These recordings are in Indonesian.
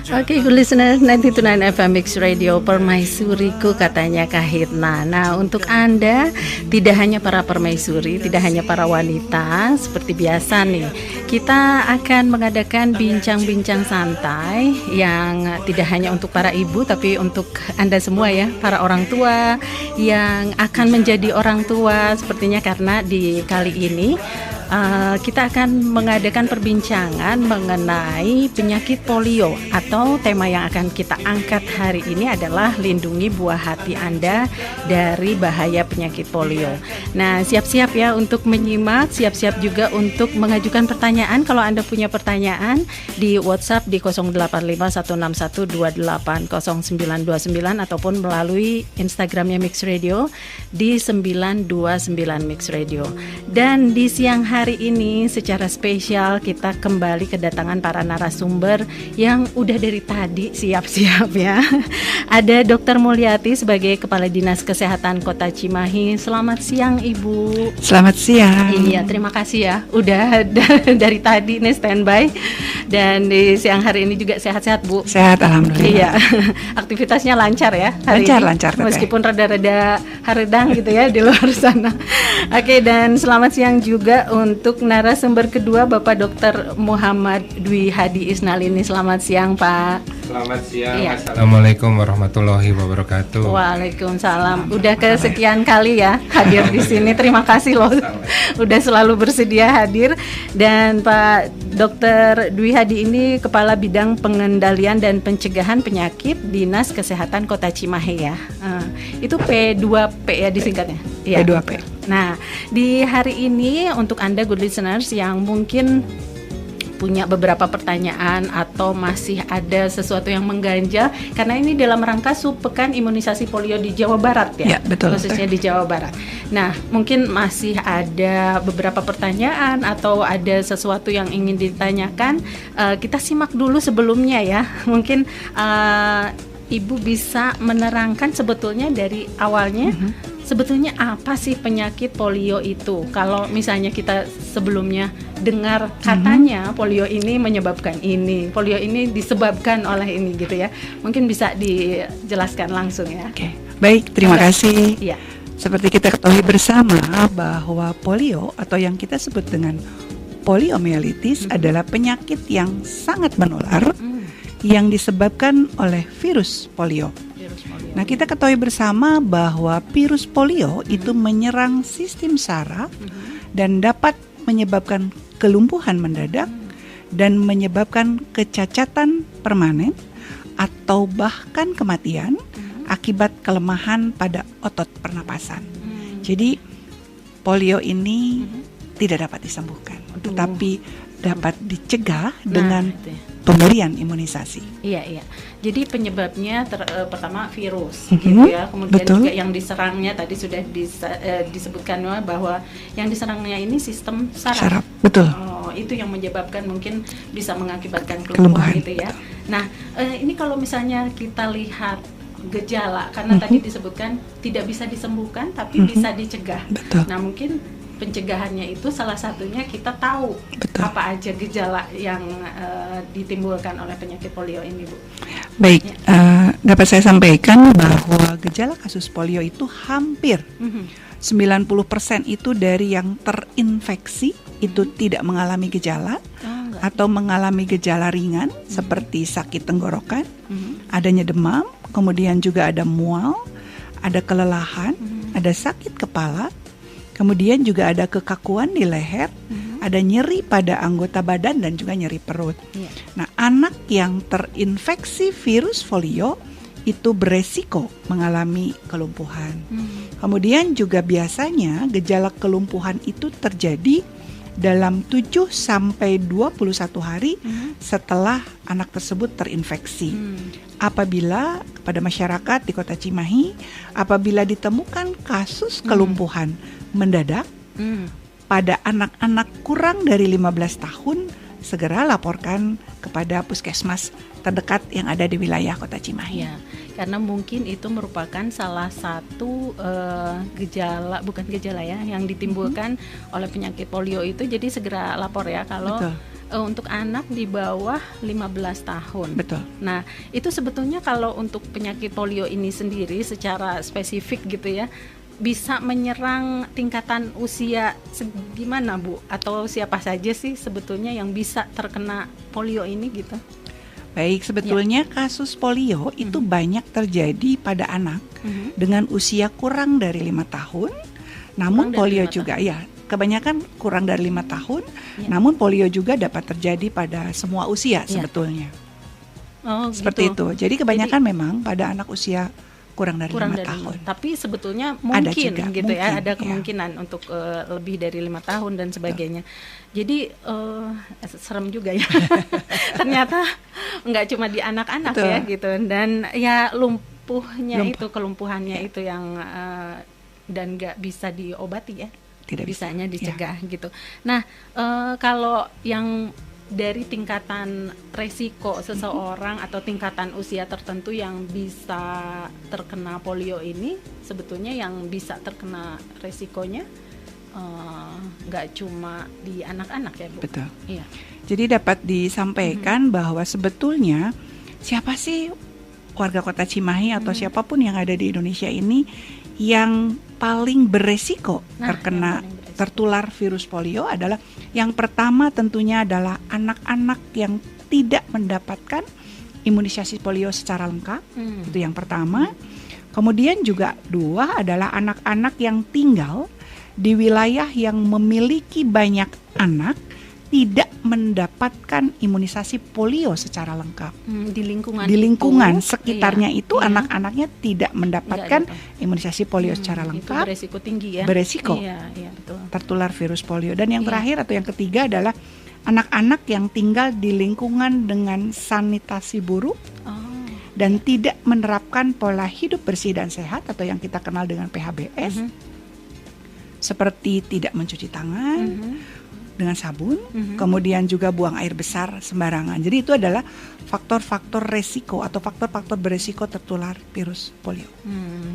Oke, good listener 929 FM Mix Radio, permaisuriku katanya Kahitna. Nah, untuk Anda, tidak hanya para permaisuri, tidak hanya para wanita, seperti biasa nih, kita akan mengadakan bincang-bincang santai yang tidak hanya untuk para ibu, tapi untuk Anda semua ya, para orang tua yang akan menjadi orang tua. Sepertinya karena di kali ini kita akan mengadakan perbincangan mengenai penyakit polio, atau tema yang akan kita angkat hari ini adalah lindungi buah hati Anda dari bahaya penyakit polio. Nah, siap-siap ya untuk menyimak, siap-siap juga untuk mengajukan pertanyaan. Kalau Anda punya pertanyaan di WhatsApp di 085116128099 ataupun melalui Instagramnya Mix Radio di 929 Mix Radio. Dan di siang hari ini secara spesial kita kembali kedatangan para narasumber yang udah dari tadi siap-siap ya. Ada Dr. Mulyati sebagai Kepala Dinas Kesehatan Kota Cimahi. Selamat siang Ibu. Selamat siang. Iya, terima kasih ya udah dari tadi nih standby. Dan di siang hari ini juga sehat-sehat Bu. Sehat alhamdulillah. Iya. Aktivitasnya lancar ya hari lancar ini. Meskipun rada-rada haredang gitu ya di luar sana. Oke, dan selamat siang juga untuk narasumber kedua Bapak Dr. Muhammad Dwi Hadi Isnalini. Selamat siang Pak. Selamat siang. Iya. Assalamualaikum warahmatullahi wabarakatuh. Waalaikumsalam. Udah kesekian kali ya hadir di sini. Terima kasih loh. Udah selalu bersedia hadir. Dan Pak Dr. Dwi Hadi ini Kepala Bidang Pengendalian dan Pencegahan Penyakit Dinas Kesehatan Kota Cimahi ya. Itu P2P ya disingkatnya. Ya. P2P. Nah, di hari ini untuk Anda good listeners yang mungkin punya beberapa pertanyaan atau masih ada sesuatu yang mengganjal, karena ini dalam rangka Subpekan Imunisasi Polio di Jawa Barat ya, betul, khususnya di Jawa Barat. Nah, mungkin masih ada beberapa pertanyaan atau ada sesuatu yang ingin ditanyakan, kita simak dulu sebelumnya ya. Mungkin Ibu bisa menerangkan sebetulnya dari awalnya, sebetulnya apa sih penyakit polio itu? Kalau misalnya kita sebelumnya dengar katanya polio ini menyebabkan ini, polio ini disebabkan oleh ini gitu ya. Mungkin bisa dijelaskan langsung ya. Oke. Baik, terima kasih. Iya. Seperti kita ketahui bersama bahwa polio atau yang kita sebut dengan poliomyelitis adalah penyakit yang sangat menular yang disebabkan oleh virus polio. Nah, kita ketahui bersama bahwa virus polio itu menyerang sistem saraf dan dapat menyebabkan kelumpuhan mendadak dan menyebabkan kecacatan permanen atau bahkan kematian akibat kelemahan pada otot pernapasan. Jadi polio ini tidak dapat disembuhkan, tetapi dapat dicegah dengan pemberian imunisasi. Iya. Jadi penyebabnya pertama virus, gitu ya. Kemudian juga yang diserangnya tadi sudah disebutkan bahwa yang diserangnya ini sistem saraf. Betul. Oh, itu yang menyebabkan mungkin bisa mengakibatkan kelumpuhan gitu ya. Nah, ini kalau misalnya kita lihat gejala, karena tadi disebutkan tidak bisa disembuhkan, tapi bisa dicegah. Betul. Nah, mungkin pencegahannya itu salah satunya kita tahu apa aja gejala yang ditimbulkan oleh penyakit polio ini, Bu. Baik, dapat saya sampaikan bahwa gejala kasus polio itu hampir 90% itu dari yang terinfeksi itu tidak mengalami gejala atau mengalami gejala ringan seperti sakit tenggorokan, adanya demam, kemudian juga ada mual, ada kelelahan, ada sakit kepala. Kemudian juga ada kekakuan di leher, ada nyeri pada anggota badan dan juga nyeri perut. Nah, anak yang terinfeksi virus polio itu beresiko mengalami kelumpuhan. Kemudian juga biasanya gejala kelumpuhan itu terjadi dalam 7 sampai 21 hari setelah anak tersebut terinfeksi. Apabila kepada masyarakat di Kota Cimahi, apabila ditemukan kasus kelumpuhan mendadak pada anak-anak kurang dari 15 tahun, segera laporkan kepada puskesmas terdekat yang ada di wilayah Kota Cimahi. Ya, karena mungkin itu merupakan salah satu gejala, bukan gejala ya, yang ditimbulkan oleh penyakit polio itu. Jadi segera lapor ya kalau untuk anak di bawah 15 tahun. Betul. Nah, itu sebetulnya kalau untuk penyakit polio ini sendiri secara spesifik gitu ya, bisa menyerang tingkatan usia gimana Bu? Atau siapa saja sih sebetulnya yang bisa terkena polio ini gitu? Baik, sebetulnya kasus polio itu banyak terjadi pada anak dengan usia kurang dari 5 tahun. Namun Kurang dari polio 5 juga ya, kebanyakan kurang dari 5 tahun. Namun polio juga dapat terjadi pada semua usia sebetulnya. Oh, Seperti gitu. itu. Jadi kebanyakan memang pada anak usia kurang dari 5 tahun. Tapi sebetulnya Ada mungkin juga, gitu ya, mungkin, ada ya. kemungkinan untuk lebih dari 5 tahun dan sebagainya. Jadi serem juga ya. Ternyata nggak cuma di anak-anak Betul. ya gitu. Dan ya kelumpuhannya itu yang dan nggak bisa diobati ya. Tidak bisa. Bisanya dicegah gitu. Nah, kalau yang dari tingkatan resiko seseorang atau tingkatan usia tertentu yang bisa terkena polio ini, sebetulnya yang bisa terkena resikonya nggak cuma di anak-anak ya Bu? Betul. Iya. Jadi dapat disampaikan bahwa sebetulnya siapa sih warga Kota Cimahi atau siapapun yang ada di Indonesia ini yang paling beresiko terkena tertular virus polio adalah yang pertama tentunya adalah anak-anak yang tidak mendapatkan imunisasi polio secara lengkap. Itu yang pertama. Kemudian juga dua adalah anak-anak yang tinggal di wilayah yang memiliki banyak anak tidak mendapatkan imunisasi polio secara lengkap. Di lingkungan sekitarnya itu anak-anaknya tidak mendapatkan imunisasi polio secara lengkap. Itu beresiko tinggi ya. Beresiko Iya, betul. tertular virus polio. Dan yang terakhir atau yang ketiga adalah anak-anak yang tinggal di lingkungan dengan sanitasi buruk dan tidak menerapkan pola hidup bersih dan sehat atau yang kita kenal dengan PHBS, seperti tidak mencuci tangan dengan sabun, kemudian juga buang air besar sembarangan. Jadi itu adalah faktor-faktor resiko atau faktor-faktor beresiko tertular virus polio.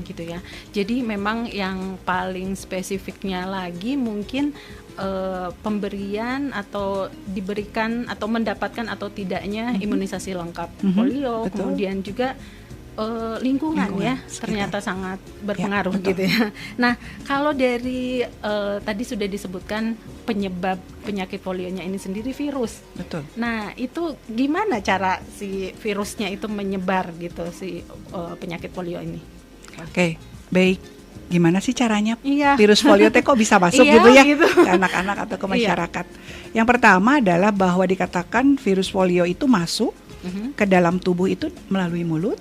Gitu ya. Jadi memang yang paling spesifiknya lagi mungkin pemberian atau diberikan atau mendapatkan atau tidaknya imunisasi lengkap polio, betul. Kemudian juga lingkungan ya sekitar. ternyata sangat berpengaruh betul. gitu ya. Nah, kalau dari tadi sudah disebutkan penyebab penyakit polionya ini sendiri virus. Betul. Nah, itu gimana cara si virusnya itu menyebar gitu si penyakit polio ini? Oke, baik. Gimana sih caranya Iya. virus polio teh kok bisa masuk Iya, gitu ya gitu. ke anak-anak atau ke masyarakat? Yang pertama adalah bahwa dikatakan virus polio itu masuk ke dalam tubuh itu melalui mulut,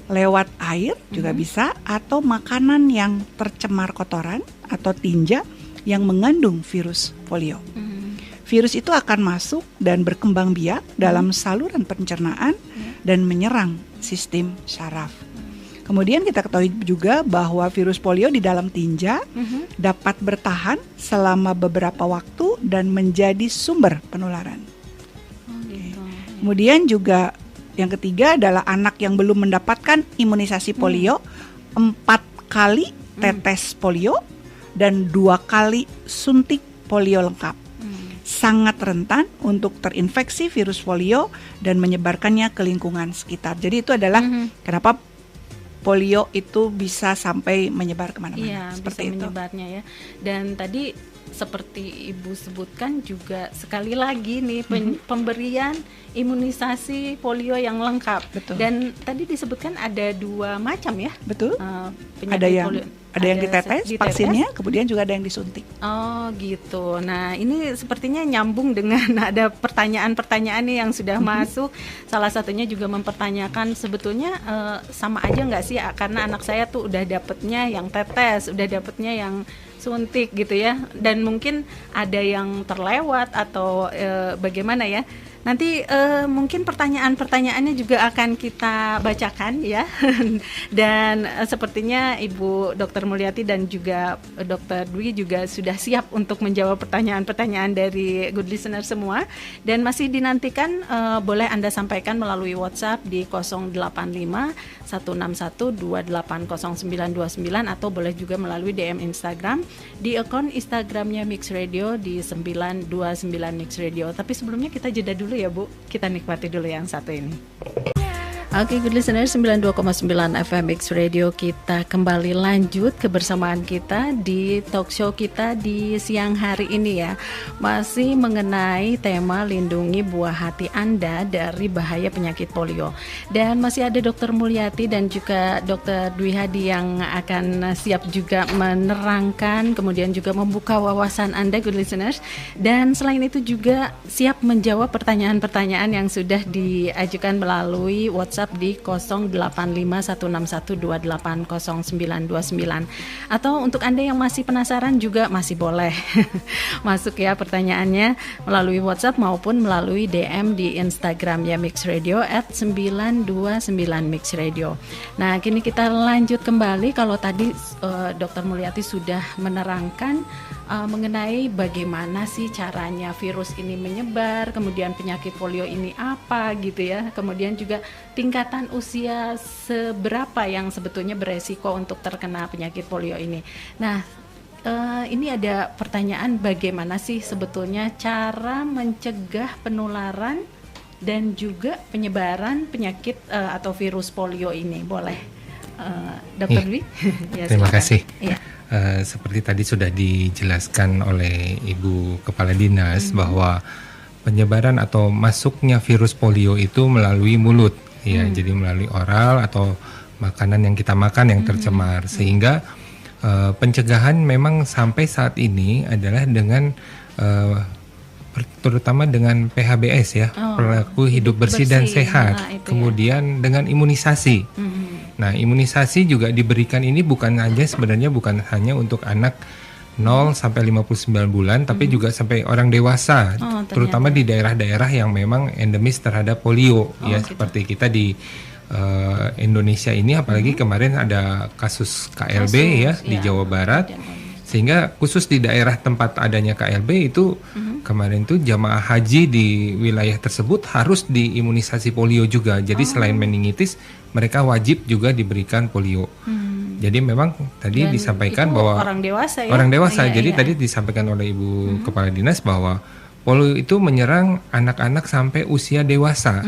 lewat air juga bisa, atau makanan yang tercemar kotoran atau tinja yang mengandung virus polio. Virus itu akan masuk dan berkembang biak dalam saluran pencernaan dan menyerang sistem saraf. Kemudian kita ketahui juga bahwa virus polio di dalam tinja dapat bertahan selama beberapa waktu dan menjadi sumber penularan. Kemudian juga yang ketiga adalah anak yang belum mendapatkan imunisasi polio 4 kali tetes polio dan 2 kali suntik polio lengkap. Sangat rentan untuk terinfeksi virus polio dan menyebarkannya ke lingkungan sekitar. Jadi itu adalah kenapa polio itu bisa sampai menyebar kemana-mana. Iya, seperti bisa itu. menyebarnya ya. Dan tadi seperti Ibu sebutkan juga sekali lagi nih pemberian imunisasi polio yang lengkap. Betul. Dan tadi disebutkan ada 2 macam ya. Betul. Penyakit polio. Ada yang ditetes vaksinnya, kemudian juga ada yang disuntik. Oh gitu. Nah ini sepertinya nyambung dengan ada pertanyaan-pertanyaan nih yang sudah masuk. Salah satunya juga mempertanyakan sebetulnya sama aja nggak sih? Karena anak saya tuh udah dapetnya yang tetes, udah dapetnya yang suntik gitu ya. Dan mungkin ada yang terlewat atau bagaimana ya. Nanti mungkin pertanyaan-pertanyaannya juga akan kita bacakan ya. Dan sepertinya Ibu Dr. Mulyati dan juga Dr. Dwi juga sudah siap untuk menjawab pertanyaan-pertanyaan dari good listener semua. Dan masih dinantikan boleh Anda sampaikan melalui WhatsApp di 085 161 280929 atau boleh juga melalui DM Instagram di akun Instagramnya Mix Radio di 929 Mix Radio. Tapi sebelumnya kita jeda dulu ya Bu, kita nikmati dulu yang satu ini. Oke, good listener, 92,9 FM Mix Radio, kita kembali lanjut kebersamaan kita di talk show kita di siang hari ini ya. Masih mengenai tema lindungi buah hati Anda dari bahaya penyakit polio. Dan masih ada Dr. Mulyati dan juga Dr. Dwi Hadi yang akan siap juga menerangkan, kemudian juga membuka wawasan Anda good listeners. Dan selain itu juga siap menjawab pertanyaan-pertanyaan yang sudah diajukan melalui WhatsApp di 085161280929. Atau untuk Anda yang masih penasaran juga masih boleh masuk ya pertanyaannya melalui WhatsApp maupun melalui DM di Instagram ya Mix Radio @929 Mix Radio. Nah, kini kita lanjut kembali. Kalau tadi Dr. Mulyati sudah menerangkan mengenai bagaimana sih caranya virus ini menyebar, kemudian penyakit polio ini apa gitu ya, kemudian juga tingkatan usia seberapa yang sebetulnya beresiko untuk terkena penyakit polio ini. Nah, ini ada pertanyaan, bagaimana sih sebetulnya cara mencegah penularan dan juga penyebaran penyakit atau virus polio ini? Boleh Dr. Dwi? Ya, terima kasih. Ya. Seperti tadi sudah dijelaskan oleh Ibu Kepala Dinas bahwa penyebaran atau masuknya virus polio itu melalui mulut, ya, jadi melalui oral atau makanan yang kita makan yang tercemar, sehingga pencegahan memang sampai saat ini adalah dengan terutama dengan PHBS ya, perilaku hidup bersih dan sehat, kemudian dengan imunisasi. Nah, imunisasi juga diberikan ini bukan hanya untuk anak 0 sampai 59 bulan, tapi juga sampai orang dewasa, terutama di daerah-daerah yang memang endemis terhadap polio, ya gitu. Seperti kita di Indonesia ini, apalagi kemarin ada kasus KLB di Jawa Barat, sehingga khusus di daerah tempat adanya KLB itu kemarin tuh jamaah haji di wilayah tersebut harus diimunisasi polio juga. Jadi selain meningitis, mereka wajib juga diberikan polio. Jadi memang tadi dan disampaikan bahwa orang dewasa ya. Orang dewasa. Jadi tadi disampaikan oleh Ibu Kepala Dinas bahwa polio itu menyerang anak-anak sampai usia dewasa.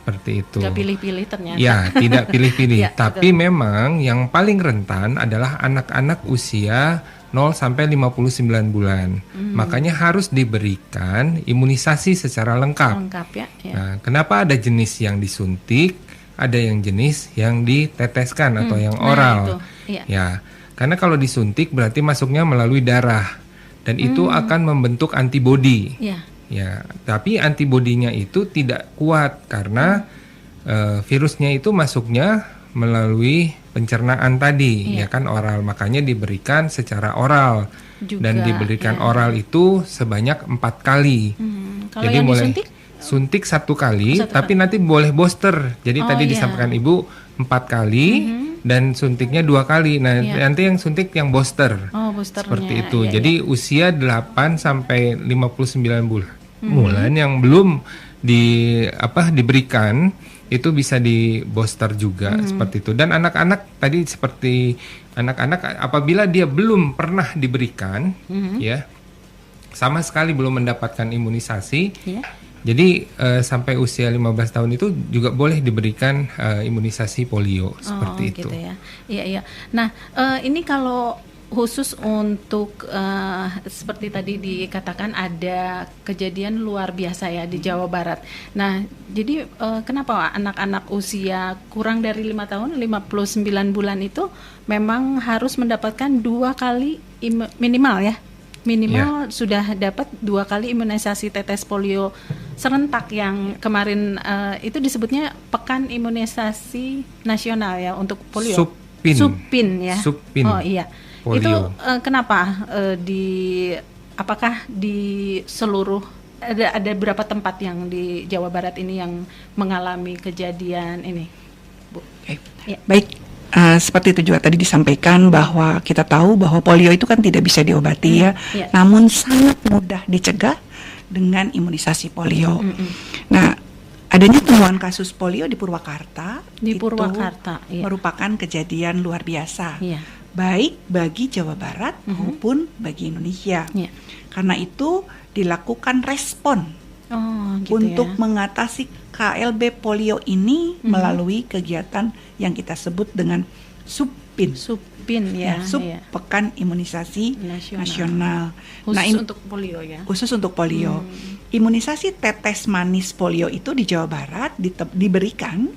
Seperti itu. Tidak pilih-pilih ternyata. Ya, tidak pilih-pilih. Tapi betul. Memang yang paling rentan adalah anak-anak usia 0 sampai 59 bulan. Makanya harus diberikan imunisasi secara lengkap. Ya. Nah, kenapa ada jenis yang disuntik, ada yang jenis yang diteteskan atau yang oral. Ya, karena kalau disuntik berarti masuknya melalui darah dan itu akan membentuk antibodi. Ya, tapi antibodinya itu tidak kuat karena virusnya itu masuknya melalui pencernaan tadi, ya kan, oral. Makanya diberikan secara oral juga, dan diberikan oral itu sebanyak 4 kali. Jadi yang mulai suntik 1 kali, tapi nanti boleh booster. Jadi tadi disampaikan Ibu 4 kali dan suntiknya 2 kali. Nah, nanti yang suntik yang booster. Seperti itu. Jadi usia 8 sampai 59 bulan yang belum diberikan itu bisa di booster juga, seperti itu. Dan anak-anak tadi seperti anak-anak apabila dia belum pernah diberikan, ya, sama sekali belum mendapatkan imunisasi, jadi sampai usia 15 tahun itu juga boleh diberikan imunisasi polio, seperti itu. Gitu ya. Iya. Nah, ini kalau khusus untuk seperti tadi dikatakan ada kejadian luar biasa ya di Jawa Barat. Nah, jadi kenapa anak-anak usia kurang dari 5 tahun, 59 bulan itu memang harus mendapatkan 2 kali minimal ya? Minimal sudah dapat 2 kali imunisasi tetes polio serentak yang kemarin itu disebutnya Pekan Imunisasi Nasional ya untuk polio. Supin ya. Supin. Oh iya. Polio. Itu kenapa apakah di seluruh ada berapa tempat yang di Jawa Barat ini yang mengalami kejadian ini, Bu? Ya. Baik, seperti itu juga tadi disampaikan bahwa kita tahu bahwa polio itu kan tidak bisa diobati ya, namun sangat mudah dicegah dengan imunisasi polio. Nah, adanya temuan kasus polio di Purwakarta, merupakan kejadian luar biasa, baik bagi Jawa Barat maupun bagi Indonesia. Karena itu dilakukan respon untuk mengatasi KLB polio ini melalui kegiatan yang kita sebut dengan SUPIN. Pekan Imunisasi Nasional. Untuk polio ya. Khusus untuk polio. Imunisasi tetes manis polio itu di Jawa Barat diberikan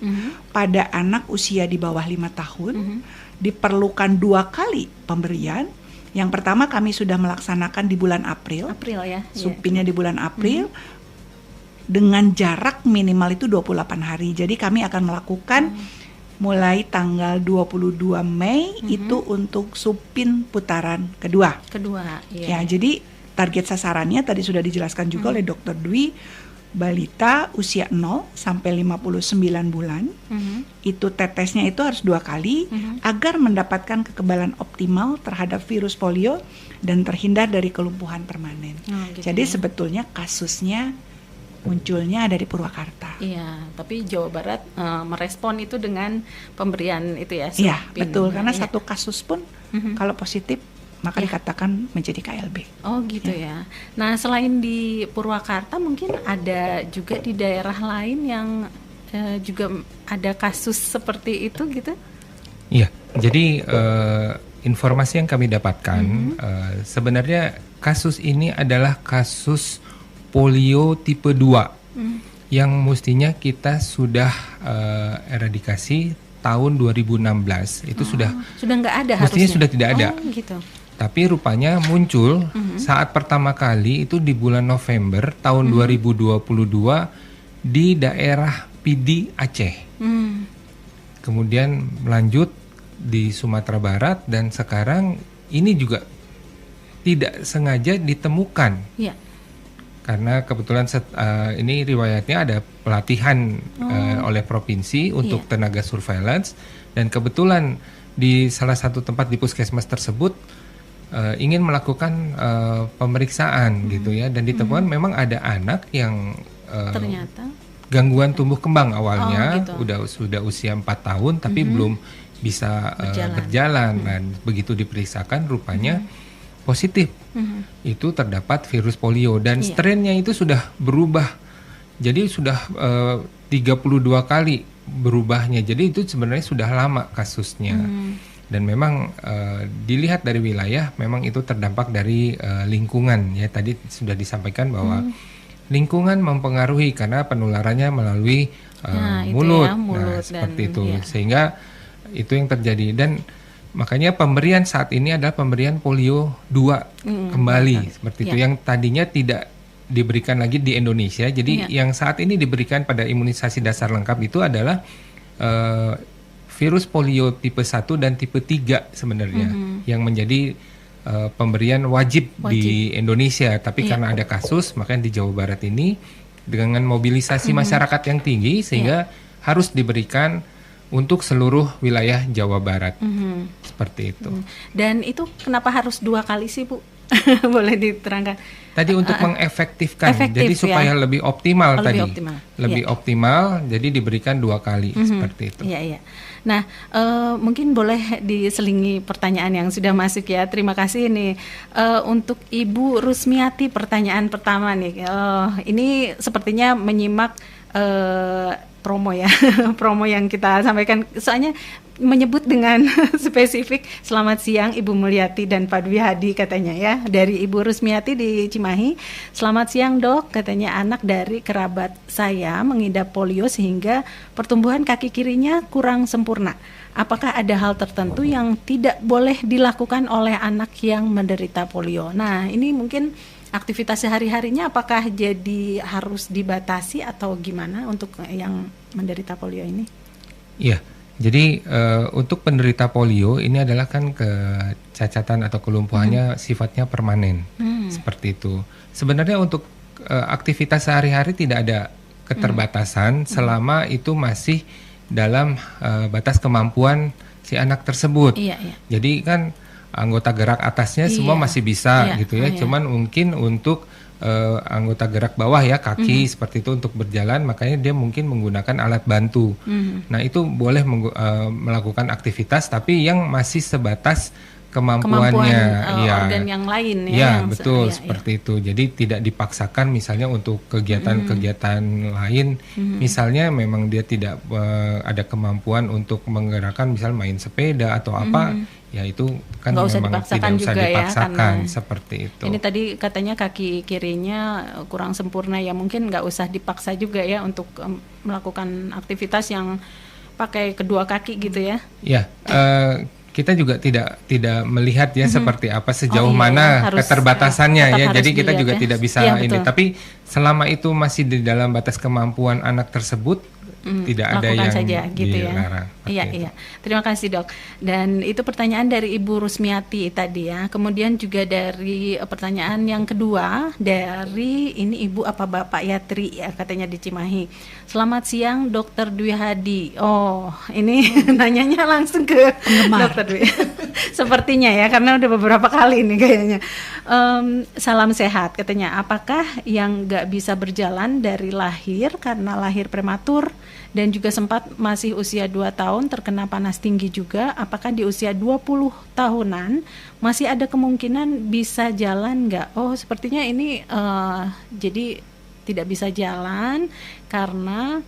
pada anak usia di bawah 5 tahun. Diperlukan 2 kali pemberian. Yang pertama kami sudah melaksanakan di bulan April ya. SUPINnya di bulan April. Dengan jarak minimal itu 28 hari. Jadi kami akan melakukan mulai tanggal 22 Mei itu untuk SUPIN putaran kedua. Ya, jadi target sasarannya tadi sudah dijelaskan juga oleh Dr. Dwi, balita usia 0 sampai 59 bulan. Itu tetesnya itu harus 2 kali agar mendapatkan kekebalan optimal terhadap virus polio dan terhindar dari kelumpuhan permanen. Jadi sebetulnya kasusnya munculnya dari Purwakarta. Iya, tapi Jawa Barat merespon itu dengan pemberian itu ya. Iya, betul. Karena satu kasus pun kalau positif maka dikatakan menjadi KLB. Oh gitu ya. Nah, selain di Purwakarta mungkin ada juga di daerah lain yang juga ada kasus seperti itu gitu? Iya. Jadi informasi yang kami dapatkan sebenarnya kasus ini adalah kasus polio tipe 2 yang mestinya kita sudah eradikasi tahun 2016. Itu sudah nggak ada, mestinya harusnya sudah tidak ada. Gitu. Tapi rupanya muncul saat pertama kali itu di bulan November tahun 2022 di daerah Pidi, Aceh. Kemudian melanjut di Sumatera Barat dan sekarang ini juga tidak sengaja ditemukan. Karena kebetulan ini riwayatnya ada pelatihan oleh provinsi untuk tenaga surveillance, dan kebetulan di salah satu tempat di puskesmas tersebut ingin melakukan pemeriksaan gitu ya, dan ditemukan memang ada anak yang ternyata gangguan tumbuh kembang awalnya sudah usia 4 tahun tapi belum bisa berjalan. Dan begitu diperiksakan rupanya positif. Itu terdapat virus polio dan strainnya itu sudah berubah. Jadi sudah 32 kali berubahnya. Jadi itu sebenarnya sudah lama kasusnya. Dan memang dilihat dari wilayah memang itu terdampak dari lingkungan ya. Tadi sudah disampaikan bahwa lingkungan mempengaruhi karena penularannya melalui mulut. Nah, seperti itu. Sehingga itu yang terjadi, dan makanya pemberian saat ini adalah pemberian polio 2 kembali seperti itu, yang tadinya tidak diberikan lagi di Indonesia. Jadi yang saat ini diberikan pada imunisasi dasar lengkap itu adalah virus polio tipe 1 dan tipe 3 sebenarnya yang menjadi pemberian wajib di Indonesia. Tapi karena ada kasus, makanya di Jawa Barat ini dengan mobilisasi masyarakat yang tinggi sehingga harus diberikan untuk seluruh wilayah Jawa Barat. Seperti itu. Dan itu kenapa harus 2 kali sih, Bu? Boleh diterangkan? Tadi untuk mengefektifkan, jadi supaya lebih optimal lebih optimal, jadi diberikan 2 kali seperti itu. Iya. Nah, mungkin boleh diselingi pertanyaan yang sudah masuk ya. Terima kasih nih untuk Ibu Rusmiati, pertanyaan pertama nih. Ini sepertinya menyimak promo ya, promo yang kita sampaikan. Soalnya menyebut dengan spesifik. Selamat siang Ibu Mulyati dan Pak Dwi Hadi katanya ya, dari Ibu Rusmiati di Cimahi. Selamat siang Dok, katanya anak dari kerabat saya mengidap polio sehingga pertumbuhan kaki kirinya kurang sempurna. Apakah ada hal tertentu yang tidak boleh dilakukan oleh anak yang menderita polio? Nah, ini mungkin aktivitas sehari-harinya apakah jadi harus dibatasi atau gimana untuk yang menderita polio ini? Iya. Jadi untuk penderita polio ini adalah kan kecacatan atau kelumpuhannya sifatnya permanen, seperti itu. Sebenarnya untuk aktivitas sehari-hari tidak ada keterbatasan selama itu masih dalam batas kemampuan si anak tersebut. Jadi kan anggota gerak atasnya semua masih bisa gitu ya. Cuman mungkin untuk anggota gerak bawah ya, kaki seperti itu untuk berjalan, makanya dia mungkin menggunakan alat bantu. Nah, itu boleh melakukan aktivitas tapi yang masih sebatas kemampuannya organ yang lain ya. Ya, betul seperti itu. Jadi tidak dipaksakan misalnya untuk kegiatan-kegiatan lain. Misalnya memang dia tidak ada kemampuan untuk menggerakkan misal main sepeda atau apa, ya itu kan memang tidak usah dipaksakan ya, seperti itu. Ini tadi katanya kaki kirinya kurang sempurna ya, mungkin nggak usah dipaksa juga ya untuk melakukan aktivitas yang pakai kedua kaki gitu ya. Ya, kita juga tidak melihat ya seperti apa sejauh mana harus, keterbatasannya ya. Jadi kita dilihat, juga ya. tidak bisa ini. Tapi selama itu masih di dalam batas kemampuan anak tersebut, tidak ada yang saja, gitu dilarang. Ya. Iya. Terima kasih dok. Dan itu pertanyaan dari Ibu Rusmiati tadi ya. Kemudian juga dari pertanyaan yang kedua dari ini Ibu apa Bapak Yatri ya, katanya di Cimahi. Selamat siang Dokter Dwi Hadi. Oh ini nanyanya langsung ke Dokter Dwi. Sepertinya ya, karena udah beberapa kali nih kayaknya. Salam sehat katanya. Apakah yang nggak bisa berjalan dari lahir karena lahir prematur dan juga sempat masih usia 2 tahun terkena panas tinggi juga, apakah di usia 20 tahunan masih ada kemungkinan bisa jalan nggak? Oh sepertinya ini jadi tidak bisa jalan karena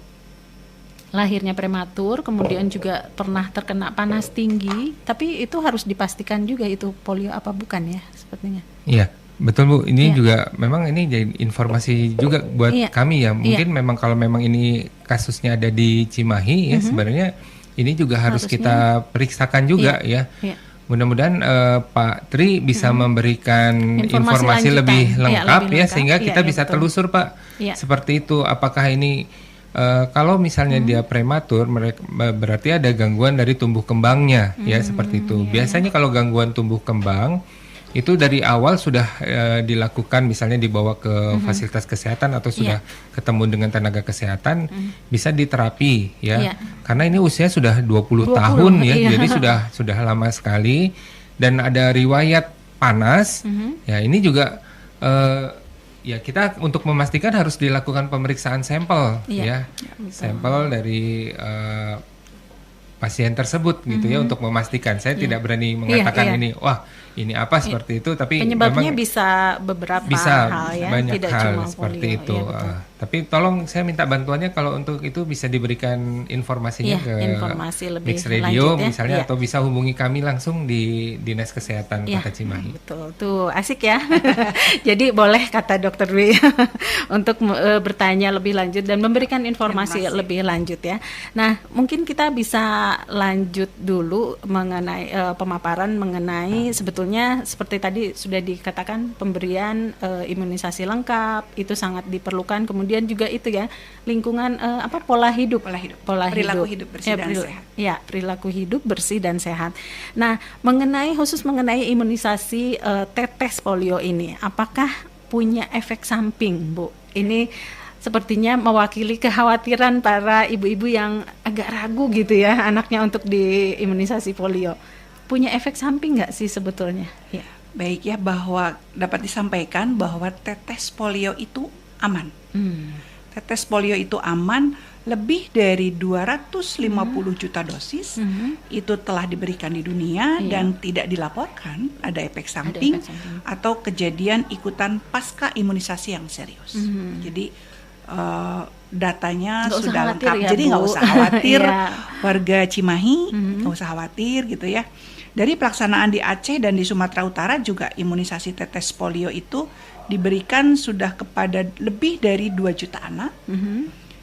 lahirnya prematur, kemudian juga pernah terkena panas tinggi, tapi itu harus dipastikan juga itu polio apa bukan ya sepertinya. Iya. Betul Bu, ini juga memang ini jadi informasi juga buat kami ya. Mungkin memang kalau memang ini kasusnya ada di Cimahi ya, sebenarnya ini juga harus kita periksakan juga ya. Mudah-mudahan Pak Tri bisa memberikan informasi lebih lengkap ya, sehingga kita bisa telusur Pak. Seperti itu, apakah ini kalau misalnya dia prematur, berarti ada gangguan dari tumbuh kembangnya ya, seperti itu. Biasanya kalau gangguan tumbuh kembang itu dari awal sudah dilakukan, misalnya dibawa ke fasilitas kesehatan atau sudah ketemu dengan tenaga kesehatan, bisa diterapi ya. Karena ini usia sudah 20 tahun ya, jadi sudah lama sekali dan ada riwayat panas. Ya, ini juga ya kita untuk memastikan harus dilakukan pemeriksaan sampel ya. Sampel dari pasien tersebut gitu ya, untuk memastikan. Saya tidak berani mengatakan ini wah ini apa seperti itu, tapi penyebabnya bisa beberapa hal ya, banyak tidak hal cuma seperti polio, itu. Tapi tolong saya minta bantuannya kalau untuk itu bisa diberikan informasinya ke informasi lebih Mix Radio lanjut, ya. misalnya, atau bisa hubungi kami langsung di Dinas Kesehatan Kota Cimahi. Betul, tuh asik ya. Jadi boleh kata Dokter Dwi untuk bertanya lebih lanjut dan memberikan informasi lebih lanjut ya. Nah, mungkin kita bisa lanjut dulu mengenai pemaparan mengenai sebetulnya seperti tadi sudah dikatakan pemberian imunisasi lengkap itu sangat diperlukan. Kemudian juga itu ya lingkungan pola hidup perilaku hidup bersih dan sehat. Ya, perilaku hidup bersih dan sehat. Nah, khusus mengenai imunisasi tetes polio ini, apakah punya efek samping, Bu? Ini sepertinya mewakili kekhawatiran para ibu-ibu yang agak ragu gitu ya anaknya untuk diimunisasi polio. Punya efek samping nggak sih sebetulnya? Ya. Baik ya, bahwa dapat disampaikan bahwa tetes polio itu aman. Tetes polio itu aman, lebih dari 250 juta dosis itu telah diberikan di dunia dan tidak dilaporkan ada efek samping atau kejadian ikutan pasca imunisasi yang serius. Jadi datanya nggak sudah lengkap, ya, jadi nggak usah khawatir warga Cimahi, nggak usah khawatir gitu ya. Dari pelaksanaan di Aceh dan di Sumatera Utara juga imunisasi tetes polio itu diberikan sudah kepada lebih dari 2 juta anak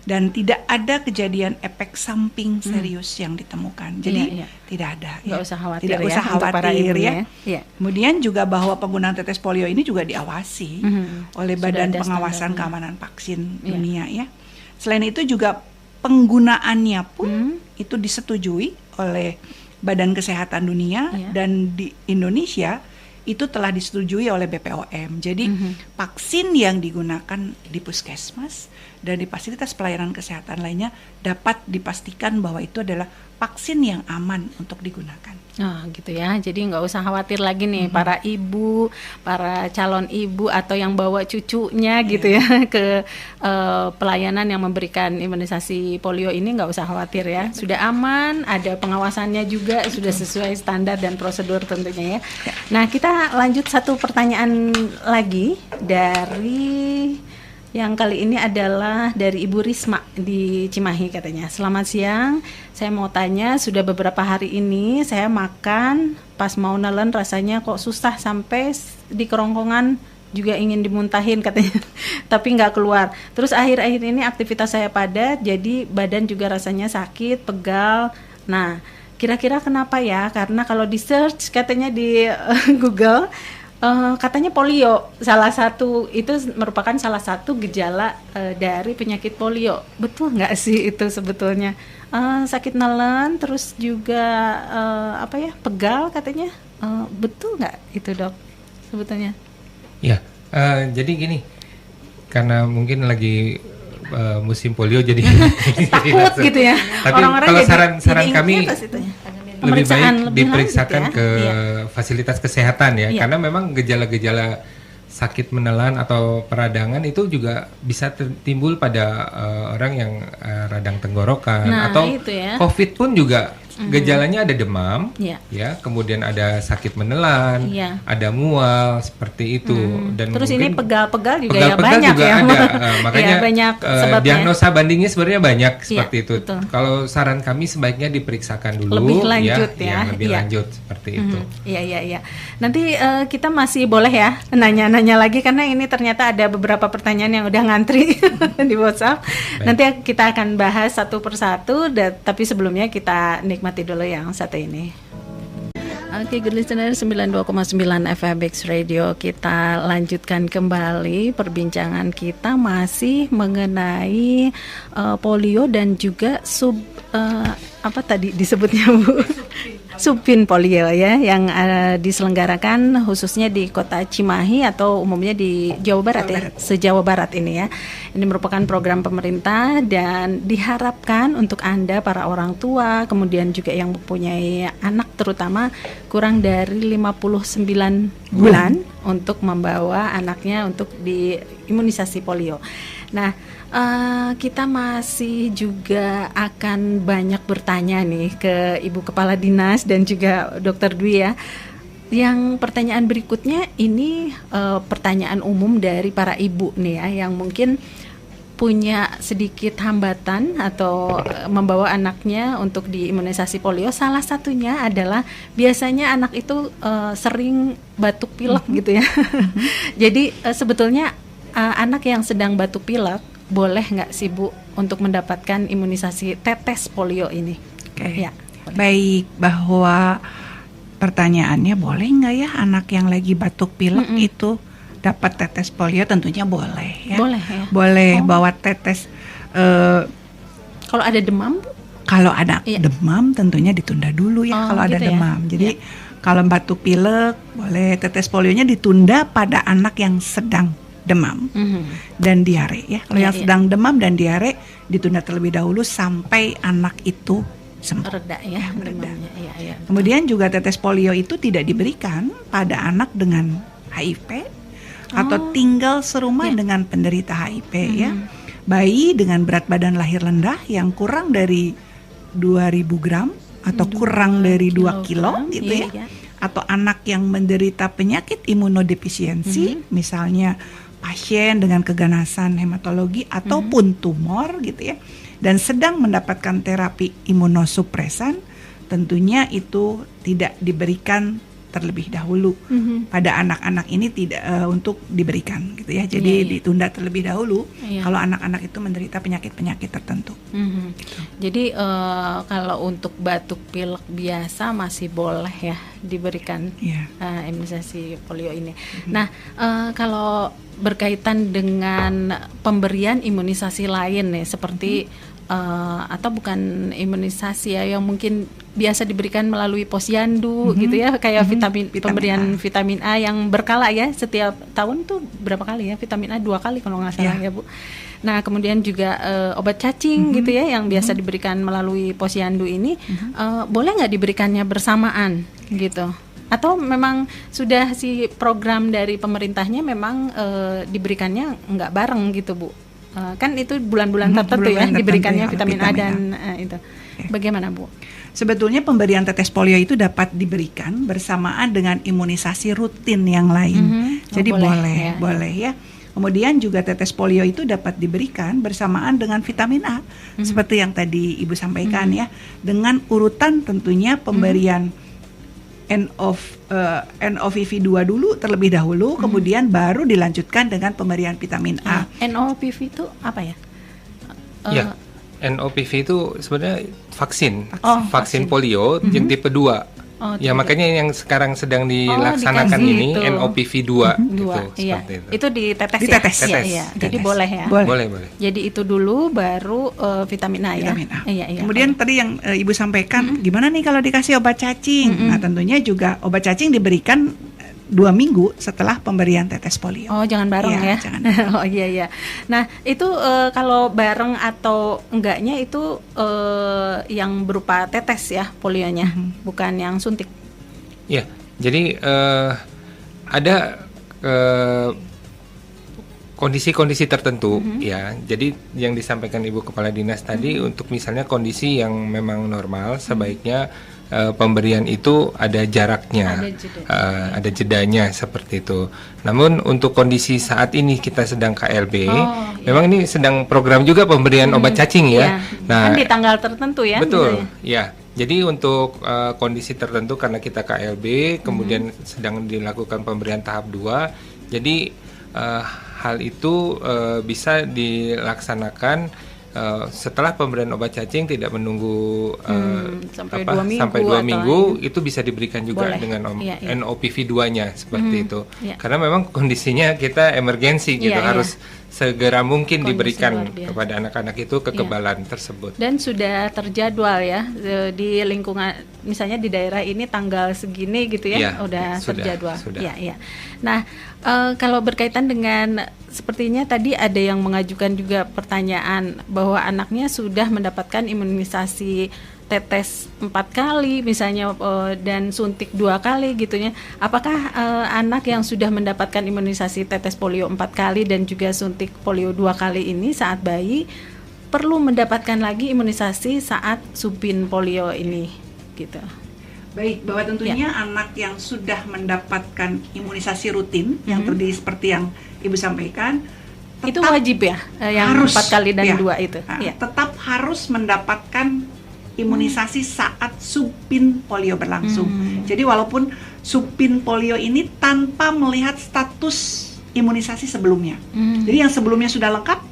dan tidak ada kejadian efek samping serius yang ditemukan. Jadi tidak ada. Nggak usah khawatir tidak ya, usah khawatir ya. Ya. Kemudian juga bahwa penggunaan tetes polio ini juga diawasi oleh Badan Pengawasan Keamanan Vaksin Dunia ya. Selain itu juga penggunaannya pun itu disetujui oleh Badan Kesehatan Dunia dan di Indonesia itu telah disetujui oleh BPOM. Jadi vaksin yang digunakan di puskesmas dan di fasilitas pelayanan kesehatan lainnya dapat dipastikan bahwa itu adalah vaksin yang aman untuk digunakan. Oh gitu ya, jadi nggak usah khawatir lagi nih para ibu, para calon ibu atau yang bawa cucunya gitu ya ke pelayanan yang memberikan imunisasi polio ini, nggak usah khawatir ya, sudah aman, ada pengawasannya juga, sudah sesuai standar dan prosedur tentunya ya. Nah kita lanjut satu pertanyaan lagi dari yang kali ini adalah dari Ibu Risma di Cimahi katanya. Selamat siang, saya mau tanya, sudah beberapa hari ini saya makan pas mau nelen rasanya kok susah sampai di kerongkongan juga ingin dimuntahin katanya, tapi nggak keluar. Terus akhir-akhir ini aktivitas saya padat, jadi badan juga rasanya sakit, pegal. Nah, kira-kira kenapa ya? Karena kalau di search katanya di Google, katanya polio salah satu, itu merupakan salah satu gejala dari penyakit polio. Betul nggak sih itu sebetulnya? Sakit nelen, terus juga pegal katanya. Betul nggak itu dok sebetulnya? Ya, jadi gini, karena mungkin lagi musim polio jadi takut gitu ya. Tapi orang-orang kalau jadi saran kami lebih baik diperiksakan ya? ke fasilitas kesehatan ya, karena memang gejala-gejala sakit menelan atau peradangan itu juga bisa timbul pada orang yang radang tenggorokan atau COVID pun juga. Gejalanya ada demam, ya, kemudian ada sakit menelan, ada mual seperti itu, dan terus mungkin ini pegal-pegal juga ya banyak juga ya, ada, makanya ya, banyak diagnosa bandingnya sebenarnya banyak seperti itu. Betul. Kalau saran kami sebaiknya diperiksakan dulu, lebih lanjut lebih lanjut seperti itu. Iya. Nanti kita masih boleh ya nanya-nanya lagi karena ini ternyata ada beberapa pertanyaan yang udah ngantri di WhatsApp. Baik. Nanti kita akan bahas satu persatu, tapi sebelumnya kita nikmati dulu yang satu ini. Oke, good listener 92,9 FMX Radio, kita lanjutkan kembali perbincangan kita masih mengenai polio dan juga apa tadi disebutnya Bu? Subpin polio ya, yang diselenggarakan khususnya di kota Cimahi atau umumnya di Jawa Barat ya, se-Jawa Barat ini ya. Ini merupakan program pemerintah dan diharapkan untuk Anda para orang tua, kemudian juga yang mempunyai anak terutama kurang dari 59 bulan untuk membawa anaknya untuk diimunisasi polio. Nah, kita masih juga akan banyak bertanya nih ke Ibu Kepala Dinas dan juga Dr. Dwi ya. Yang pertanyaan berikutnya ini pertanyaan umum dari para ibu nih ya, yang mungkin punya sedikit hambatan atau membawa anaknya untuk diimunisasi polio. Salah satunya adalah biasanya anak itu sering batuk pilek gitu ya. Jadi sebetulnya anak yang sedang batuk pilek boleh nggak sih Bu untuk mendapatkan imunisasi tetes polio ini? Ya, baik, bahwa pertanyaannya boleh nggak ya anak yang lagi batuk pilek itu dapat tetes polio? Tentunya boleh ya. Boleh ya. Boleh bawa tetes. Kalau ada demam? Kalau ada demam tentunya ditunda dulu ya. Kalau ada demam. Jadi kalau batuk pilek boleh, tetes polionya ditunda pada anak yang sedang demam dan diare ya. Kalau yang sedang demam dan diare ditunda terlebih dahulu sampai anak itu sembuh. Reda ya, reda. Ya. Kemudian juga tetes polio itu tidak diberikan pada anak dengan HIV atau tinggal serumah dengan penderita HIV ya. Bayi dengan berat badan lahir rendah yang kurang dari 2.000 gram atau kurang dari 2 kilo gitu ya. Atau anak yang menderita penyakit imunodefisiensi, misalnya pasien dengan keganasan hematologi ataupun tumor gitu ya, dan sedang mendapatkan terapi imunosupresan, tentunya itu tidak diberikan terlebih dahulu. Pada anak-anak ini tidak untuk diberikan gitu ya. Jadi ditunda terlebih dahulu kalau anak-anak itu menderita penyakit-penyakit tertentu. Gitu. Jadi kalau untuk batuk pilek biasa masih boleh ya diberikan imunisasi polio ini. Nah, kalau berkaitan dengan pemberian imunisasi lain nih seperti atau bukan imunisasi ya, yang mungkin biasa diberikan melalui posyandu gitu ya, kayak pemberian vitamin A yang berkala ya, setiap tahun tuh berapa kali ya, vitamin A 2 kali kalau nggak salah ya Bu. Nah kemudian juga obat cacing gitu ya, yang biasa diberikan melalui posyandu ini, boleh nggak diberikannya bersamaan gitu? Atau memang sudah si program dari pemerintahnya memang diberikannya nggak bareng gitu Bu? Kan itu bulan-bulan tertentu ya diberikannya vitamin A dan itu. Bagaimana Bu? Sebetulnya pemberian tetes polio itu dapat diberikan bersamaan dengan imunisasi rutin yang lain. Jadi boleh ya. Kemudian juga tetes polio itu dapat diberikan bersamaan dengan vitamin A, seperti yang tadi Ibu sampaikan ya, dengan urutan tentunya pemberian NOPV2 dulu terlebih dahulu, kemudian baru dilanjutkan dengan pemberian vitamin A. NOPV itu apa ya? Ya, NOPV itu sebenarnya vaksin polio yang tipe 2. Makanya yang sekarang sedang dilaksanakan ini NOPV2 gitu, seperti itu. Itu ditetes. Ya. Jadi boleh ya. Boleh. Jadi itu dulu baru vitamin A ya. Iya. Kemudian tadi yang Ibu sampaikan, gimana nih kalau dikasih obat cacing? Nah, tentunya juga obat cacing diberikan 2 minggu setelah pemberian tetes polio. Oh, jangan bareng ya. Jangan. Oh iya. Nah, itu kalau bareng atau enggaknya itu yang berupa tetes ya polionya, bukan yang suntik. Ya, jadi ada kondisi-kondisi tertentu ya. Jadi yang disampaikan Ibu Kepala Dinas tadi, untuk misalnya kondisi yang memang normal, sebaiknya pemberian itu ada jaraknya, ada jedanya seperti itu. Namun untuk kondisi saat ini kita sedang KLB, memang ini sedang program juga pemberian obat cacing ya. Nah, kan di tanggal tertentu ya. Betul, ya. Jadi untuk kondisi tertentu karena kita KLB, kemudian sedang dilakukan pemberian tahap 2. Jadi hal itu bisa dilaksanakan setelah pemberian obat cacing, tidak menunggu sampai 2 minggu itu bisa diberikan juga dengan NOPV2-nya seperti itu. Karena memang kondisinya kita emergensi gitu, harus segera mungkin diberikan kepada anak-anak itu kekebalan tersebut. Dan sudah terjadwal ya di lingkungan, misalnya di daerah ini tanggal segini gitu ya, terjadwal. Iya. Nah, kalau berkaitan dengan sepertinya tadi ada yang mengajukan juga pertanyaan bahwa anaknya sudah mendapatkan imunisasi tetes 4 kali misalnya dan suntik 2 kali gitu ya. Apakah anak yang sudah mendapatkan imunisasi tetes polio 4 kali dan juga suntik polio 2 kali ini saat bayi perlu mendapatkan lagi imunisasi saat subin polio ini gitu? Baik, bahwa tentunya anak yang sudah mendapatkan imunisasi rutin yang terdiri seperti yang Ibu sampaikan, itu wajib ya, yang harus, 4 kali dan 2 itu. Tetap harus mendapatkan imunisasi saat subin polio berlangsung. Jadi walaupun subin polio ini tanpa melihat status imunisasi sebelumnya. Jadi yang sebelumnya sudah lengkap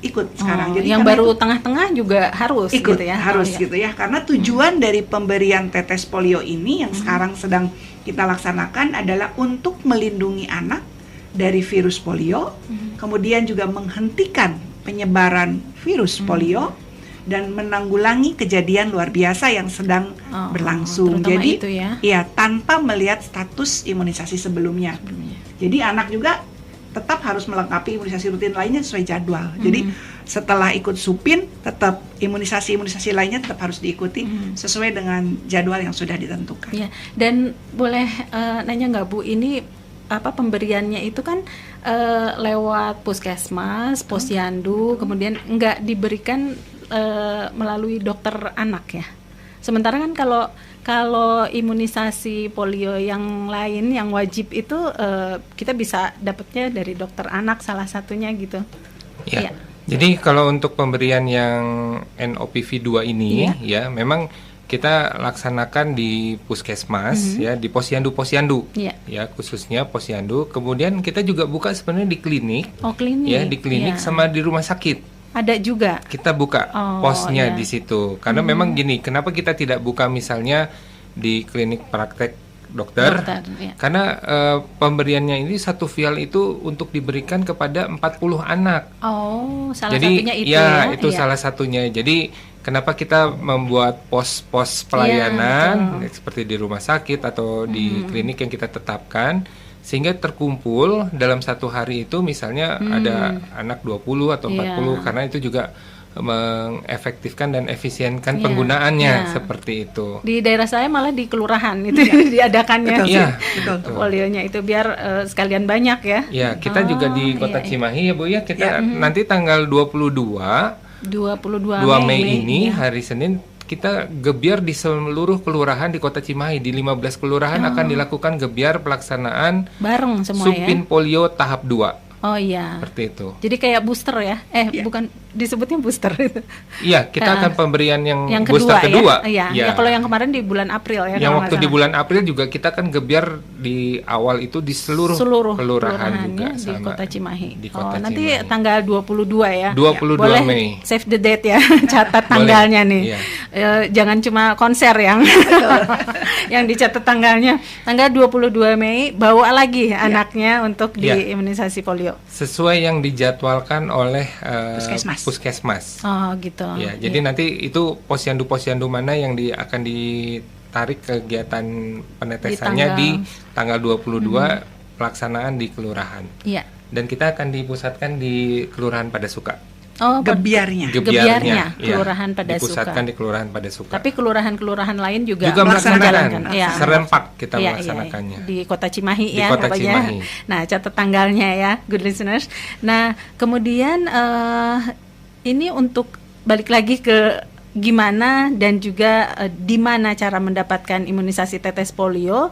ikut sekarang. Jadi yang baru tengah-tengah juga harus ikut, gitu ya. Gitu ya. Karena tujuan dari pemberian tetes polio ini yang sekarang sedang kita laksanakan adalah untuk melindungi anak dari virus polio, kemudian juga menghentikan penyebaran virus polio dan menanggulangi kejadian luar biasa yang sedang berlangsung. Jadi tanpa melihat status imunisasi sebelumnya. Jadi anak juga tetap harus melengkapi imunisasi rutin lainnya sesuai jadwal. Jadi setelah ikut supin, tetap imunisasi lainnya tetap harus diikuti sesuai dengan jadwal yang sudah ditentukan. Ya. Dan boleh nanya nggak Bu, ini pemberiannya itu kan lewat puskesmas, posyandu, kemudian nggak diberikan melalui dokter anak ya. Sementara kan kalau imunisasi polio yang lain yang wajib itu kita bisa dapatnya dari dokter anak salah satunya gitu. Ya. Jadi kalau untuk pemberian yang NOPV2 ini ya memang kita laksanakan di puskesmas ya, di posyandu ya, khususnya posyandu. Kemudian kita juga buka sebenarnya di klinik. Ya, di klinik sama di rumah sakit. Ada juga. Kita buka posnya di situ. Karena memang gini, kenapa kita tidak buka misalnya di klinik praktek dokter. Ya. Karena pemberiannya ini 1 vial itu untuk diberikan kepada 40 anak. Oh, salah Jadi, satunya itu ya. Itu salah satunya. Jadi kenapa kita membuat pos-pos pelayanan seperti di rumah sakit atau di klinik yang kita tetapkan, sehingga terkumpul dalam 1 hari itu misalnya ada anak 20 atau 40, karena itu juga mengefektifkan dan efisienkan penggunaannya seperti itu. Di daerah saya malah di kelurahan itu diadakannya polionya itu biar sekalian banyak ya. Ya, kita juga di Kota Cimahi ya Bu ya, kita nanti tanggal 22 Mei ini hari Senin kita gebiar di seluruh kelurahan di Kota Cimahi, di 15 kelurahan akan dilakukan gebiar pelaksanaan bareng semua Supin Polio tahap 2. Oh iya. Seperti itu. Jadi kayak booster ya? Bukan disebutnya booster itu. Iya, kita akan pemberian yang kedua, booster kedua. Ya? Ya, kalau yang kemarin di bulan April ya. Yang waktu di bulan April juga kita kan gebiar di awal itu di seluruh kelurahan juga di sama. Kota Cimahi. Di Kota nanti Cimahi. Tanggal 22 ya. 22 Boleh Mei. Save the date ya. Catat tanggalnya nih. Jangan cuma konser yang yang dicatat tanggalnya. Tanggal 22 Mei bawa lagi anaknya untuk diimunisasi polio. Sesuai yang dijadwalkan oleh Puskesmas. Oh gitu. Ya, jadi nanti itu posyandu-posyandu mana yang akan ditarik kegiatan penetesannya di tanggal 22 pelaksanaan di kelurahan. Iya. Dan kita akan dipusatkan di Kelurahan Padasuka. Oh, gebiarnya Kelurahan Padasuka. Dipusatkan di Kelurahan Padasuka. Tapi kelurahan-kelurahan lain juga melaksanakan. Ya. Serempak kita melaksanakannya. Di Kota Cimahi di Kota Cimahi. Nah, catat tanggalnya ya, good listeners. Nah, kemudian ini untuk balik lagi ke gimana dan juga di mana cara mendapatkan imunisasi tetes polio,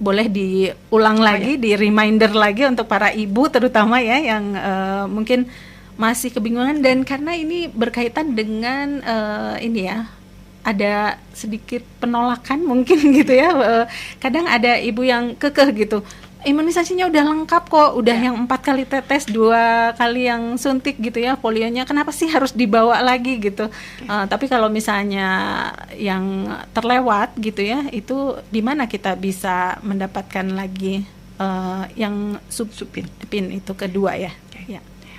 boleh diulang lagi, di reminder lagi untuk para ibu terutama ya yang mungkin masih kebingungan, dan karena ini berkaitan dengan ini ya, ada sedikit penolakan mungkin gitu ya. Kadang ada ibu yang kekeh gitu, imunisasinya udah lengkap kok, udah yang 4 kali tetes, 2 kali yang suntik gitu ya polionya, kenapa sih harus dibawa lagi gitu. Tapi kalau misalnya yang terlewat gitu ya, itu di mana kita bisa mendapatkan lagi yang supin itu kedua ya.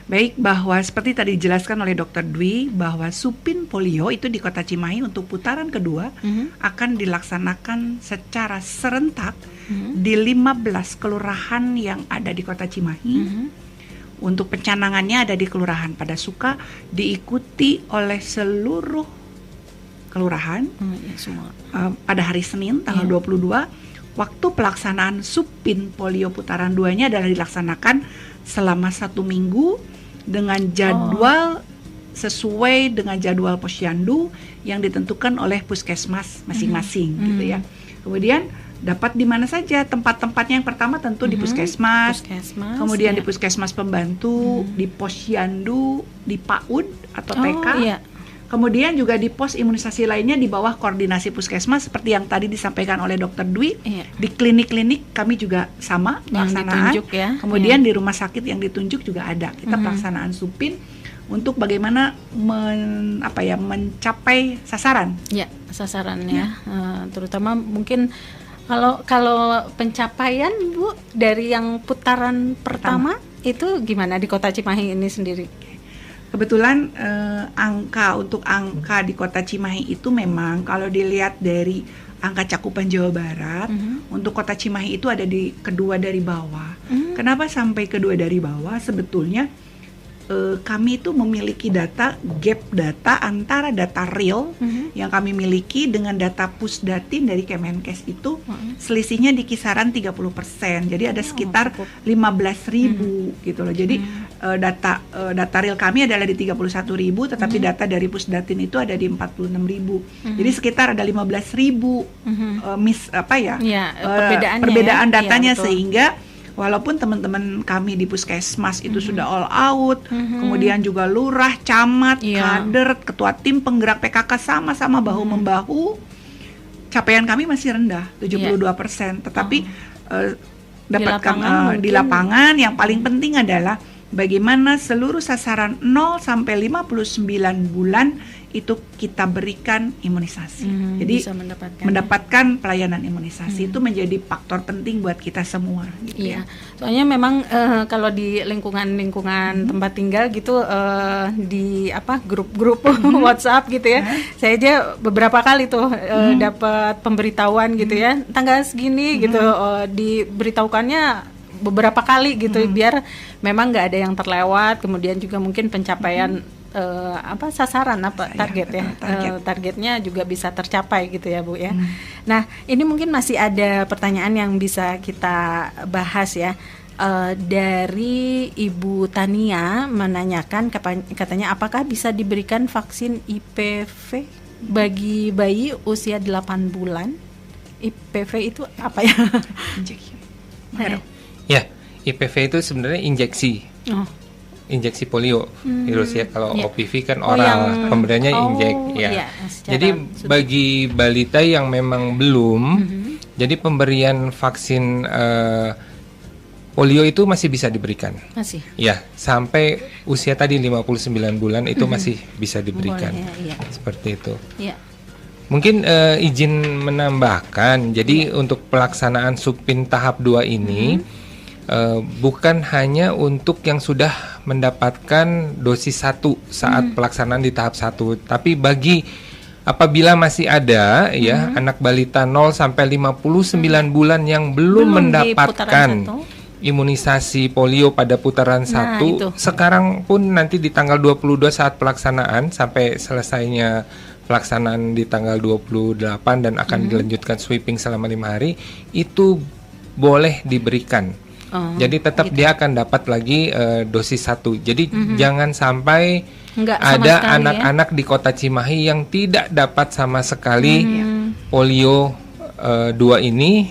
Baik, bahwa seperti tadi dijelaskan oleh Dr. Dwi bahwa Supin Polio itu di Kota Cimahi untuk putaran kedua akan dilaksanakan secara serentak di 15 kelurahan yang ada di Kota Cimahi. Untuk pencanangannya ada di Kelurahan Padasuka, diikuti oleh seluruh kelurahan pada hari Senin tanggal 22. Waktu pelaksanaan Supin Polio putaran 2-nya adalah dilaksanakan selama 1 minggu dengan jadwal sesuai dengan jadwal posyandu yang ditentukan oleh puskesmas masing-masing gitu ya. Kemudian dapat di mana saja tempat-tempatnya, yang pertama tentu di puskesmas, kemudian di puskesmas pembantu, di posyandu, di PAUD atau TK. Kemudian juga di pos imunisasi lainnya di bawah koordinasi puskesmas seperti yang tadi disampaikan oleh Dr. Dwi. Di klinik-klinik kami juga sama pelaksanaan. Kemudian di rumah sakit yang ditunjuk juga ada. Kita pelaksanaan supin untuk bagaimana mencapai sasaran. Ya, sasarannya. Terutama mungkin kalau pencapaian Bu dari yang putaran pertama itu gimana di Kota Cimahi ini sendiri? Kebetulan angka di Kota Cimahi itu memang kalau dilihat dari angka cakupan Jawa Barat, untuk Kota Cimahi itu ada di kedua dari bawah. Kenapa sampai kedua dari bawah? Sebetulnya kami itu memiliki gap data antara data real yang kami miliki dengan data Pusdatin dari Kemenkes itu selisihnya di kisaran 30%. Jadi ada sekitar 15.000 gitu loh. Jadi data real kami adalah di 31.000, tetapi data dari Pusdatin itu ada di 46.000. Jadi sekitar ada 15.000 perbedaan datanya sehingga walaupun teman-teman kami di puskesmas itu sudah all out, kemudian juga lurah, camat, kader, ketua tim penggerak PKK sama-sama bahu-membahu, capaian kami masih rendah, 72%. Tetapi di lapangan yang paling penting adalah bagaimana seluruh sasaran 0 sampai 59 bulan itu kita berikan imunisasi. Jadi bisa mendapatkan pelayanan imunisasi itu menjadi faktor penting buat kita semua. Gitu iya. Soalnya memang kalau di lingkungan tempat tinggal gitu di grup-grup WhatsApp gitu ya, saya aja beberapa kali tuh dapat pemberitahuan gitu ya, tanggal segini gitu, diberitahukannya beberapa kali gitu biar memang nggak ada yang terlewat, kemudian juga mungkin pencapaian sasaran target ya, targetnya juga bisa tercapai gitu ya Bu ya. Nah ini mungkin masih ada pertanyaan yang bisa kita bahas ya. Dari Ibu Tania menanyakan katanya apakah bisa diberikan vaksin IPV bagi bayi usia 8 bulan? IPV itu apa ya? Ya, IPV itu sebenarnya injeksi. Injeksi polio virus ya. Kalau OPV kan oral, pemberiannya injek ya. Iya, jadi bagi balita yang memang belum, jadi pemberian vaksin polio itu masih bisa diberikan. Masih. Ya, sampai usia tadi 59 bulan itu masih bisa diberikan. Boleh, ya. Seperti itu. Iya. Mungkin izin menambahkan. Jadi untuk pelaksanaan Supin tahap 2 ini bukan hanya untuk yang sudah mendapatkan dosis 1 saat pelaksanaan di tahap 1, tapi bagi apabila masih ada ya anak balita 0 sampai 59 bulan yang belum mendapatkan imunisasi polio pada putaran 1, sekarang pun nanti di tanggal 22 saat pelaksanaan sampai selesainya pelaksanaan di tanggal 28 dan akan dilanjutkan sweeping selama 5 hari, itu boleh diberikan. Jadi tetap dia akan dapat lagi dosis 1. Jadi jangan sampai ada anak-anak di Kota Cimahi yang tidak dapat sama sekali polio 2 ini,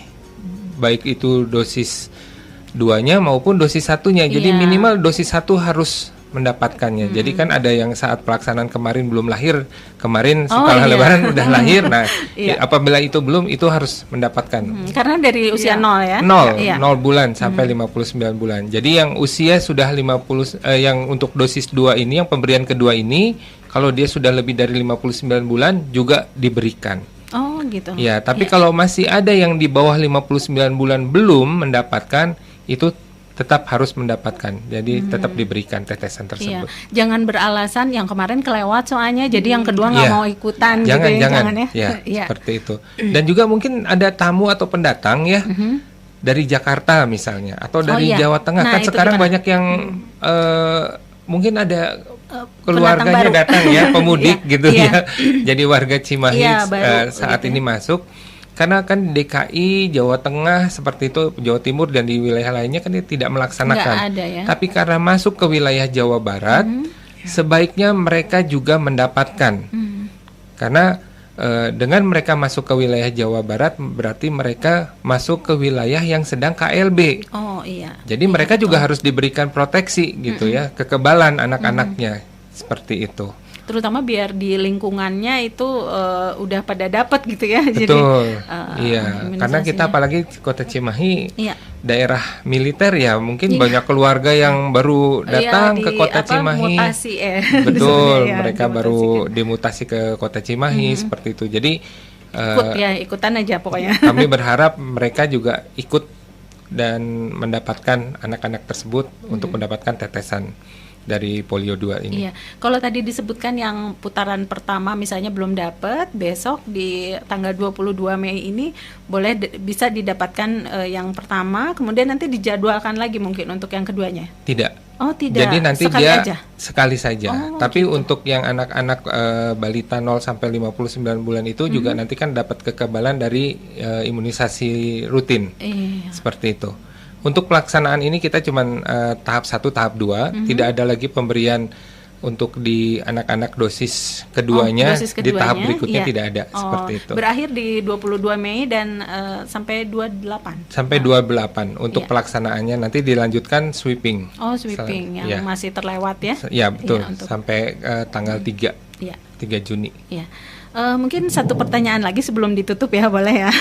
baik itu dosis 2-nya maupun dosis 1-nya. Jadi minimal dosis 1 harus mendapatkannya. Jadi kan ada yang saat pelaksanaan kemarin belum lahir, kemarin setelah Lebaran udah lahir. Nah, apabila itu belum, itu harus mendapatkan. Karena dari usia 0 ya. 0 bulan sampai 59 bulan. Jadi yang usia sudah 50 yang untuk dosis 2 ini, yang pemberian kedua ini, kalau dia sudah lebih dari 59 bulan juga diberikan. Oh, gitu. Ya, tapi kalau masih ada yang di bawah 59 bulan belum mendapatkan, itu tetap harus mendapatkan, jadi tetap diberikan tetesan tersebut. Jangan beralasan yang kemarin kelewat soalnya, jadi yang kedua nggak mau ikutan. Jangan ya. Seperti itu. Dan juga mungkin ada tamu atau pendatang ya dari Jakarta misalnya, atau dari Jawa Tengah. Kan sekarang banyak yang mungkin ada keluarganya datang ya, pemudik gitu ya. Jadi warga Cimahi saat ini masuk. Karena kan DKI, Jawa Tengah seperti itu, Jawa Timur dan di wilayah lainnya kan dia tidak melaksanakan. Tapi karena masuk ke wilayah Jawa Barat, sebaiknya mereka juga mendapatkan. Karena dengan mereka masuk ke wilayah Jawa Barat, berarti mereka masuk ke wilayah yang sedang KLB. Jadi mereka juga harus diberikan proteksi gitu ya, kekebalan anak-anaknya seperti itu. Terutama biar di lingkungannya itu udah pada dapat gitu ya. Betul. Karena kita apalagi Kota Cimahi daerah militer ya, mungkin banyak keluarga yang baru datang ke Kota Cimahi. Mutasi betul, mereka baru dimutasi ke Kota Cimahi seperti itu. Jadi ikutan aja pokoknya. Kami berharap mereka juga ikut dan mendapatkan anak-anak tersebut untuk mendapatkan tetesan dari polio 2 ini. Kalau tadi disebutkan yang putaran pertama misalnya belum dapat, besok di tanggal 22 Mei ini bisa didapatkan yang pertama, kemudian nanti dijadwalkan lagi mungkin untuk yang keduanya. Tidak. Oh, tidak. Jadi nanti sekali dia aja? Sekali saja. Tapi gitu. Untuk yang anak-anak balita 0 sampai 59 bulan itu juga nanti kan dapat kekebalan dari imunisasi rutin. Seperti itu. Untuk pelaksanaan ini kita cuma tahap 1, tahap 2, tidak ada lagi pemberian untuk di anak-anak dosis keduanya, di tahap berikutnya tidak ada, seperti itu. Berakhir di 22 Mei dan sampai 28. Sampai 28 untuk pelaksanaannya, nanti dilanjutkan sweeping. Sweeping yang masih terlewat ya. Ya, betul. Sampai tanggal 3 Juni. Mungkin satu pertanyaan lagi sebelum ditutup ya, boleh ya.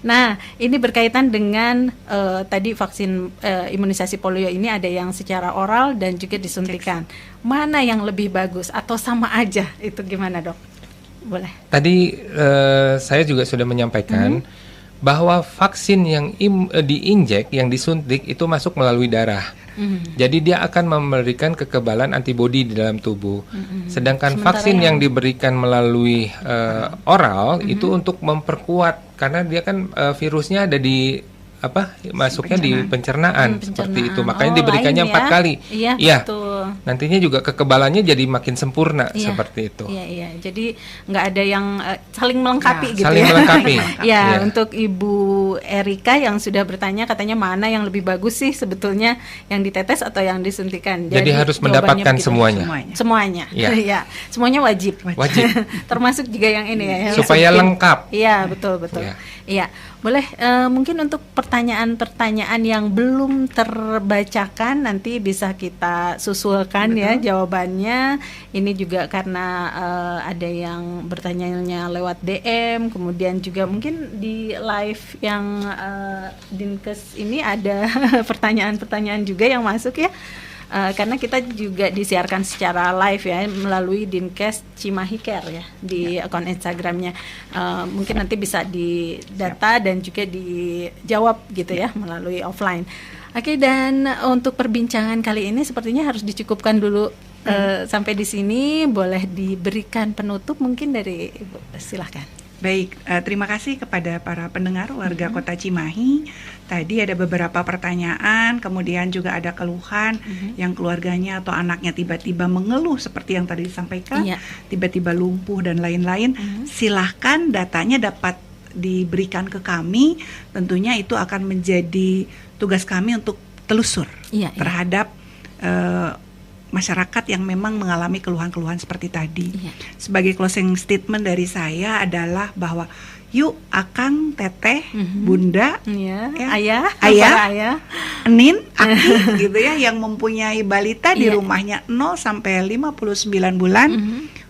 Nah, ini berkaitan dengan tadi vaksin imunisasi polio ini ada yang secara oral dan juga disuntikan. Mana yang lebih bagus atau sama aja? Itu gimana, Dok? Boleh. Tadi saya juga sudah menyampaikan bahwa vaksin yang diinjek, yang disuntik itu masuk melalui darah. Jadi dia akan memberikan kekebalan antibodi di dalam tubuh. Sedangkan vaksin yang diberikan melalui oral itu untuk memperkuat, karena dia kan virusnya ada di masuknya di pencernaan seperti itu, makanya diberikannya 4 kali. Iya, betul. Nantinya juga kekebalannya jadi makin sempurna seperti itu. Iya. Jadi nggak ada yang saling melengkapi gitu saling ya. Melengkapi. Ya, untuk Ibu Erika yang sudah bertanya, katanya mana yang lebih bagus sih sebetulnya, yang ditetes atau yang disuntikan. Jadi harus mendapatkan semuanya. Semuanya. Iya. Semuanya wajib. Termasuk juga yang ini ya. Supaya lengkap. Iya, betul. Iya. Boleh mungkin untuk pertanyaan-pertanyaan yang belum terbacakan nanti bisa kita susulkan ya jawabannya. Ini juga karena ada yang bertanya-nya lewat DM, kemudian juga mungkin di live yang Dinkes ini ada pertanyaan-pertanyaan juga yang masuk ya. Karena kita juga disiarkan secara live ya melalui Dinkes Cimahi Care ya di akun Instagramnya. Mungkin nanti bisa didata dan juga dijawab gitu ya melalui offline. Oke, dan untuk perbincangan kali ini sepertinya harus dicukupkan dulu sampai di sini. Boleh diberikan penutup mungkin dari Ibu, silahkan. Baik, terima kasih kepada para pendengar warga Kota Cimahi. Tadi ada beberapa pertanyaan, kemudian juga ada keluhan yang keluarganya atau anaknya tiba-tiba mengeluh seperti yang tadi disampaikan, tiba-tiba lumpuh dan lain-lain. Silahkan datanya dapat diberikan ke kami. Tentunya itu akan menjadi tugas kami untuk telusur terhadap masyarakat yang memang mengalami keluhan-keluhan seperti tadi. Sebagai closing statement dari saya adalah bahwa yuk akang, teteh, bunda, ayah, enin, aki gitu ya, yang mempunyai balita di rumahnya 0 sampai 59 bulan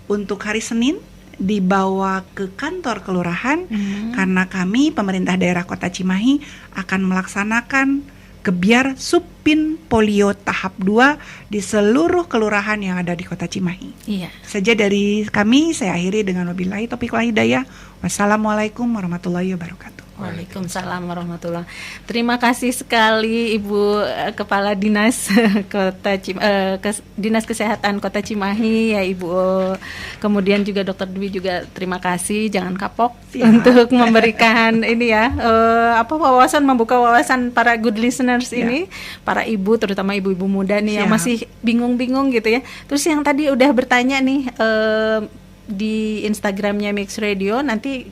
untuk hari Senin dibawa ke kantor kelurahan karena kami pemerintah daerah Kota Cimahi akan melaksanakan gebiar Supin Polio tahap 2 di seluruh kelurahan yang ada di Kota Cimahi. Saja dari kami, saya akhiri dengan wabillahi taufiq wal hidayah. Wassalamualaikum warahmatullahi wabarakatuh. Waalaikumsalam warahmatullahi. Terima kasih sekali Ibu Kepala Dinas Dinas Kesehatan Kota Cimahi ya Ibu. Kemudian juga Dr. Dwi juga terima kasih, jangan kapok untuk memberikan ini ya membuka wawasan para good listeners ini, para ibu terutama ibu-ibu muda nih yang masih bingung-bingung gitu ya. Terus yang tadi udah bertanya nih di Instagramnya Mix Radio, nanti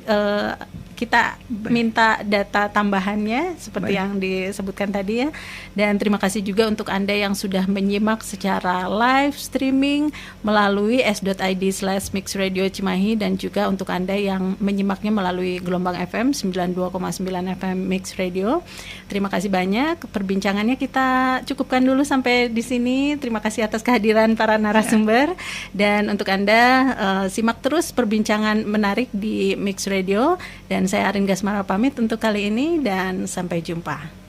kita minta data tambahannya seperti yang disebutkan tadi ya. Dan terima kasih juga untuk Anda yang sudah menyimak secara live streaming melalui s.id/mixradio Cimahi, dan juga untuk Anda yang menyimaknya melalui gelombang FM 92,9 FM Mix Radio. Terima kasih banyak. Perbincangannya kita cukupkan dulu sampai di sini. Terima kasih atas kehadiran para narasumber. Dan untuk Anda simak terus perbincangan menarik di Mix Radio. Dan saya Arin Gasmara pamit untuk kali ini dan sampai jumpa.